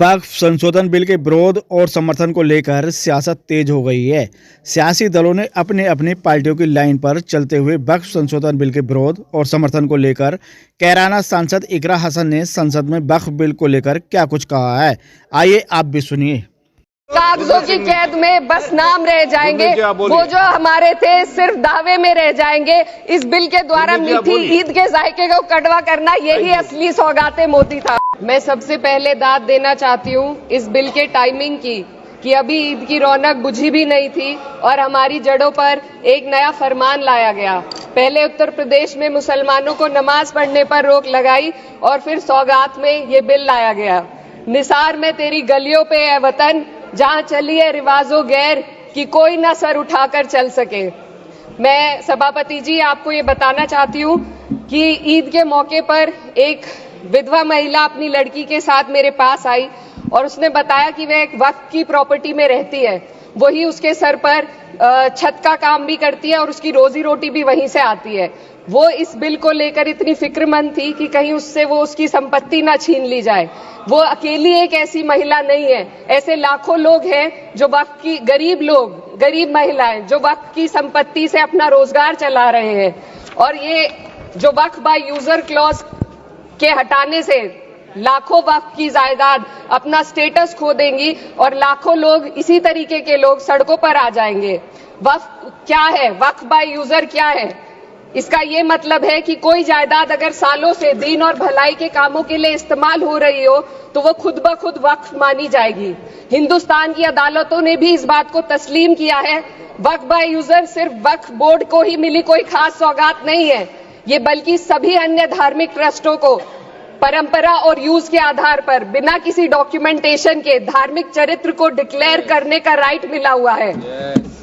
वक्फ संशोधन बिल के विरोध और समर्थन को लेकर सियासत तेज हो गई है। सियासी दलों ने अपने अपनी पार्टियों की लाइन पर चलते हुए वक्फ संशोधन बिल के विरोध और समर्थन को लेकर कैराना सांसद इकरा हसन ने संसद में वक्फ बिल को लेकर क्या कुछ कहा है, आइए आप भी सुनिए। कागजों की कैद में बस नाम रह जाएंगे, वो जो हमारे थे सिर्फ दावे में रह जाएंगे। इस बिल के द्वारा मीठी ईद के जायके को कड़वा करना यही असली सौगाते मोदी था। मैं सबसे पहले दाद देना चाहती हूँ इस बिल के टाइमिंग की कि अभी ईद की रौनक बुझी भी नहीं थी और हमारी जड़ों पर एक नया फरमान लाया गया। पहले उत्तर प्रदेश में मुसलमानों को नमाज पढ़ने पर रोक लगाई और फिर सौगात में ये बिल लाया गया। निसार में तेरी गलियों पे है वतन, जहाँ चली है रिवाजो गैर कि कोई ना सर उठाकर चल सके। मैं सभापति जी आपको ये बताना चाहती हूँ कि ईद के मौके पर एक विधवा महिला अपनी लड़की के साथ मेरे पास आई और उसने बताया कि वह एक वक्फ की प्रॉपर्टी में रहती है, वही उसके सर पर छत का काम भी करती है और उसकी रोजी रोटी भी वहीं से आती है। वो इस बिल को लेकर इतनी फिक्रमंद थी कि कहीं उससे वो उसकी संपत्ति ना छीन ली जाए। वो अकेली एक ऐसी महिला नहीं है, ऐसे लाखों लोग हैं जो वक्फ की गरीब महिलाएं जो वक्फ की संपत्ति से अपना रोजगार चला रहे हैं। और ये जो वक्फ बाय यूजर क्लॉज के हटाने से लाखों वक्फ की जायदाद अपना स्टेटस खो देंगी और लाखों लोग इसी तरीके के लोग सड़कों पर आ जाएंगे। वक्फ क्या है, वक्फ बाय यूजर क्या है? इसका ये मतलब है कि कोई जायदाद अगर सालों से दीन और भलाई के कामों के लिए इस्तेमाल हो रही हो तो वो खुद ब खुद वक्फ मानी जाएगी। हिंदुस्तान की अदालतों ने भी इस बात को तस्लीम किया है। वक्फ बाय यूजर सिर्फ वक्फ बोर्ड को ही मिली कोई खास सौगात नहीं है, ये बल्कि सभी अन्य धार्मिक ट्रस्टों को परंपरा और यूज के आधार पर बिना किसी डॉक्यूमेंटेशन के धार्मिक चरित्र को डिक्लेयर करने का राइट मिला हुआ है।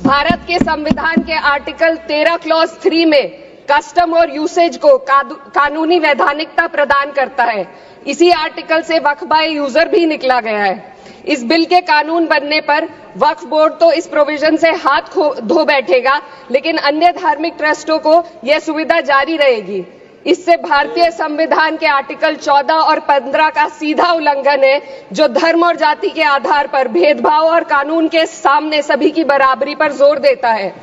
भारत के संविधान के आर्टिकल 13 क्लॉज 3 में कस्टम और यूसेज को कानूनी वैधानिकता प्रदान करता है। इसी आर्टिकल से वक्फ बाय यूजर भी निकला गया है। इस बिल के कानून बनने पर वक्फ बोर्ड तो इस प्रोविजन से हाथ धो बैठेगा, लेकिन अन्य धार्मिक ट्रस्टों को यह सुविधा जारी रहेगी। इससे भारतीय संविधान के आर्टिकल 14 और 15 का सीधा उल्लंघन है, जो धर्म और जाति के आधार पर भेदभाव और कानून के सामने सभी की बराबरी पर जोर देता है।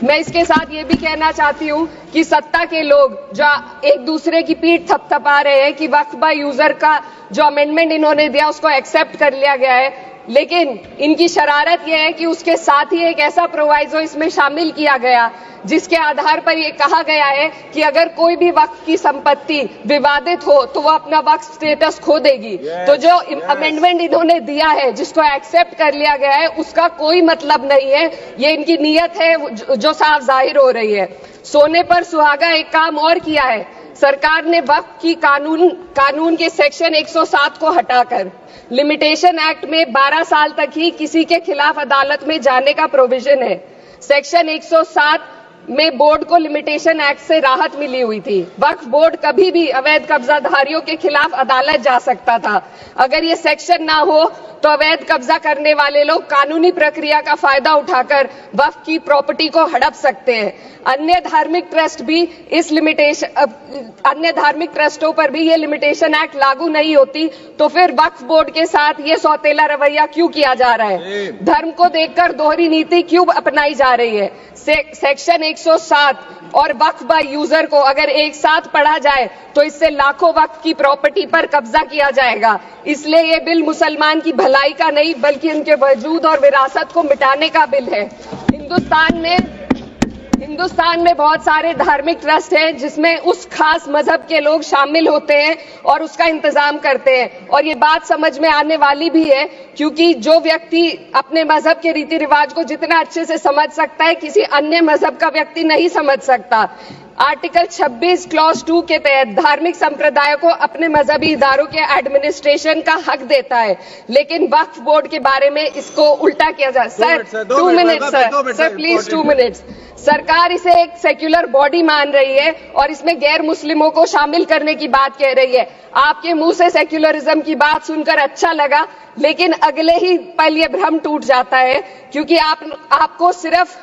मैं इसके साथ ये भी कहना चाहती हूँ कि सत्ता के लोग जो एक दूसरे की पीठ थपथपा रहे हैं कि वक्फ बाय यूजर का जो अमेंडमेंट इन्होंने दिया उसको एक्सेप्ट कर लिया गया है, लेकिन इनकी शरारत यह है कि उसके साथ ही एक ऐसा प्रोवाइजो इसमें शामिल किया गया जिसके आधार पर यह कहा गया है कि अगर कोई भी वक्फ की संपत्ति विवादित हो तो वो अपना वक्फ स्टेटस खो देगी। तो जो अमेंडमेंट इन्होंने दिया है, जिसको एक्सेप्ट कर लिया गया है, उसका कोई मतलब नहीं है। ये इनकी नीयत है जो साफ जाहिर हो रही है। सोने पर सुहागा एक काम और किया है। सरकार ने वक्फ की कानून के सेक्शन 107 को हटाकर लिमिटेशन एक्ट में 12 साल तक ही किसी के खिलाफ अदालत में जाने का प्रोविजन है। सेक्शन 107 में बोर्ड को लिमिटेशन एक्ट से राहत मिली हुई थी। वक्फ बोर्ड कभी भी अवैध कब्जाधारियों के खिलाफ अदालत जा सकता था। अगर ये सेक्शन ना हो तो अवैध कब्जा करने वाले लोग कानूनी प्रक्रिया का फायदा उठाकर वक्फ की प्रॉपर्टी को हड़प सकते हैं। अन्य धार्मिक ट्रस्टों पर भी ये लिमिटेशन एक्ट लागू नहीं होती, तो फिर वक्फ बोर्ड के साथ ये सौतेला रवैया क्यों किया जा रहा है? धर्म को देखकर दोहरी नीति क्यों अपनाई जा रही है? सेक्शन 107 और वक्फ बाय यूजर को अगर एक साथ पढ़ा जाए तो इससे लाखों वक्फ की प्रॉपर्टी पर कब्जा किया जाएगा। इसलिए ये बिल मुसलमान की भलाई का नहीं बल्कि उनके वजूद और विरासत को मिटाने का बिल है। हिंदुस्तान में बहुत सारे धार्मिक ट्रस्ट हैं जिसमें उस खास मजहब के लोग शामिल होते हैं और उसका इंतजाम करते हैं। और ये बात समझ में आने वाली भी है, क्योंकि जो व्यक्ति अपने मजहब के रीति रिवाज को जितना अच्छे से समझ सकता है, किसी अन्य मजहब का व्यक्ति नहीं समझ सकता। आर्टिकल 26 क्लॉज 2 के तहत धार्मिक संप्रदाय को अपने मजहबी इदारों के एडमिनिस्ट्रेशन का हक देता है, लेकिन वक्फ बोर्ड के बारे में इसको उल्टा किया जा। Sir 2 minute sir please 2 minutes. सरकार इसे एक सेक्युलर बॉडी मान रही है और इसमें गैर मुस्लिमों को शामिल करने की बात कह रही है। आपके मुंह से सेक्युलरिज्म की बात सुनकर अच्छा लगा, लेकिन अगले ही पल ये भ्रम टूट जाता है, क्योंकि आपको सिर्फ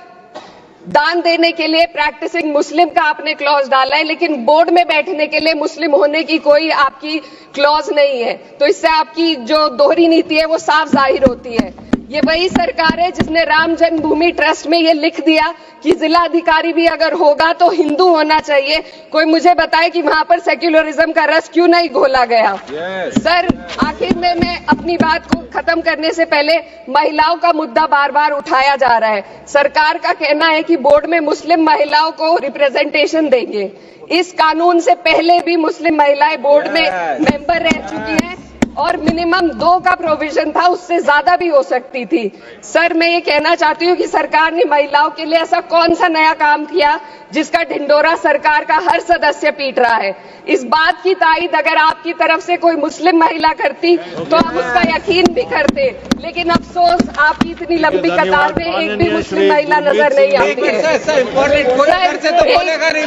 दान देने के लिए प्रैक्टिसिंग मुस्लिम का आपने क्लॉज डाला है, लेकिन बोर्ड में बैठने के लिए मुस्लिम होने की कोई आपकी क्लॉज नहीं है। तो इससे आपकी जो दोहरी नीति है वो साफ जाहिर होती है। ये वही सरकार है जिसने राम जन्मभूमि ट्रस्ट में ये लिख दिया कि जिला अधिकारी भी अगर होगा तो हिंदू होना चाहिए। कोई मुझे बताए कि वहां पर सेक्युलरिज्म का रस क्यों नहीं घोला गया। सर, आखिर में मैं अपनी बात को खत्म करने से पहले महिलाओं का मुद्दा बार बार उठाया जा रहा है। सरकार का कहना है कि बोर्ड में मुस्लिम महिलाओं को रिप्रेजेंटेशन देंगे। इस कानून से पहले भी मुस्लिम महिलाएं बोर्ड में मेंबर रह चुकी हैं और मिनिमम 2 का प्रोविजन था, उससे ज्यादा भी हो सकती थी। सर, मैं ये कहना चाहती हूँ कि सरकार ने महिलाओं के लिए ऐसा कौन सा नया काम किया जिसका ढिंडोरा सरकार का हर सदस्य पीट रहा है। इस बात की तायीद अगर आपकी तरफ से कोई मुस्लिम महिला करती तो हम उसका यकीन भी करते, लेकिन अफसोस आपकी इतनी लंबी कतार में एक भी मुस्लिम महिला नजर नहीं आती है।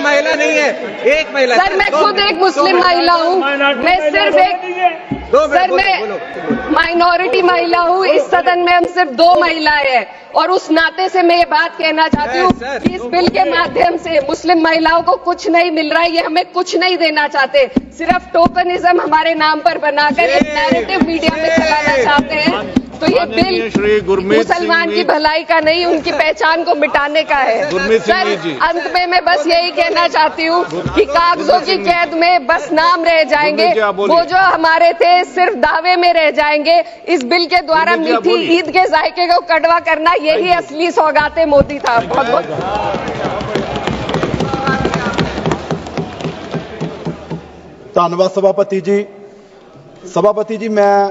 महिला नहीं है, एक महिला। सर, मैं खुद एक मुस्लिम महिला हूँ, मैं सिर्फ एक मैं माइनॉरिटी महिला हूँ। इस सदन में हम सिर्फ 2 महिलाएं हैं और उस नाते से मैं ये बात कहना चाहती हूँ कि इस बिल के माध्यम से मुस्लिम महिलाओं को कुछ नहीं मिल रहा है। ये हमें कुछ नहीं देना चाहते, सिर्फ टोकनिज्म हमारे नाम पर बनाकर एक नैरेटिव मीडिया में चलाना चाहते हैं। तो ये बिल मुसलमान की भलाई का नहीं, उनकी पहचान को मिटाने का है। सर, अंत में मैं बस यही कहना चाहती हूँ कि कागजों की कैद में बस नाम रह जाएंगे, वो जो हमारे थे सिर्फ दावे में रह जाएंगे। इस बिल के द्वारा मीठी ईद के जायके को कड़वा करना, यही असली सौगाते मोदी था। बहुत बहुत धन्यवाद सभापति जी। मैं